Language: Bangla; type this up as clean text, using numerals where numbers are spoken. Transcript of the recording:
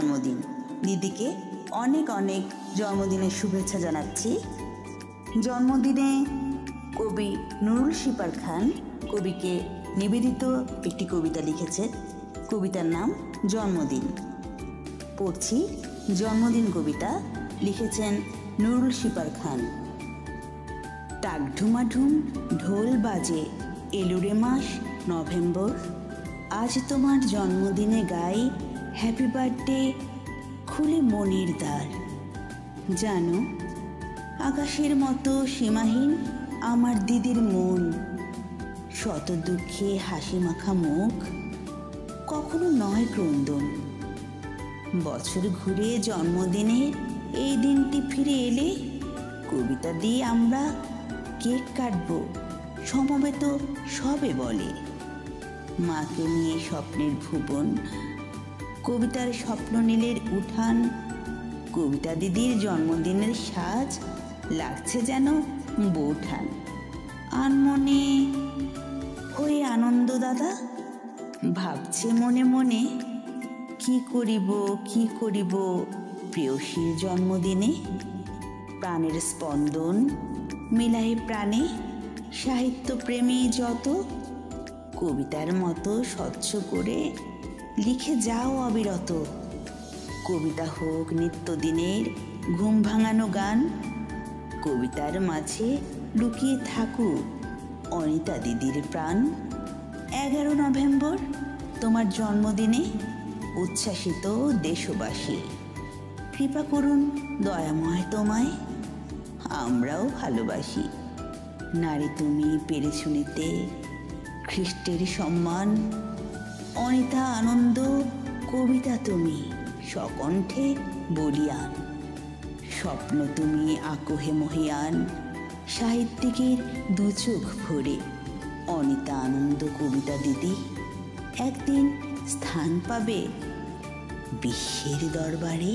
জন্মদিন। দিদিকে অনেক অনেক জন্মদিনের শুভেচ্ছা জানাচ্ছি। জন্মদিনে কবি নুরুল শিপার খান কবিকে নিবেদিত একটি কবিতা লিখেছে। কবিতার নাম জন্মদিন। পড়ছি জন্মদিন কবিতা, লিখেছেন নুরুল শিপার খান। টাক ঢুমাঢুম ঢোল বাজে, এলুরে মাস নভেম্বর। আজ তোমার জন্মদিনে গাই হ্যাপি বার্থডে, খুলে মনের দ্বার। জানো, আকাশের মতো সীমাহীন আমার দিদির মন, শত দুঃখে হাসি মাখা মুখ, কখনো নয় ক্রন্দন। বছর ঘুরে জন্মদিনের এই দিনটি ফিরে এলে কবিতা দিয়ে আমরা কেক কাটবো, সমবেত সবে বলে। মাকে নিয়ে স্বপ্নের ভুবন, কবিতার স্বপ্ন নীলের উঠান। কবিতা দিদির জন্মদিনের সাজ লাগছে যেন বৌঠান। আনমনে হয়ে আনন্দ দাদা ভাবছে মনে মনে, কি করিব প্রেয়সীর জন্মদিনে। প্রাণের স্পন্দন মিলাই প্রাণে, সাহিত্য প্রেমী যত, কবিতার মতো স্বচ্ছ করে লিখে যাও অবিরত। কবিতা হোক নিত্যদিনের ঘুম ভাঙানো গান, কবিতার মাঝে লুকিয়ে থাকুক অনিতা দিদির প্রাণ। 11 নভেম্বর তোমার জন্মদিনে উচ্ছ্বাসিত দেশবাসী, কৃপা করুন দয়াময় তোমায়, আমরাও ভালোবাসি। নারী তুমি পেরেছ নিতে খ্রিস্টের সম্মান, অনিতা আনন্দ কবিতা তুমি সকণ্ঠে বলিয়ান। স্বপ্ন তুমি আকোহে মহিয়ান, সাহিত্যিকের দুচোখ ভরে। অনিতা আনন্দ কবিতা দিদি একদিন স্থান পাবে বিশ্বের দরবারে।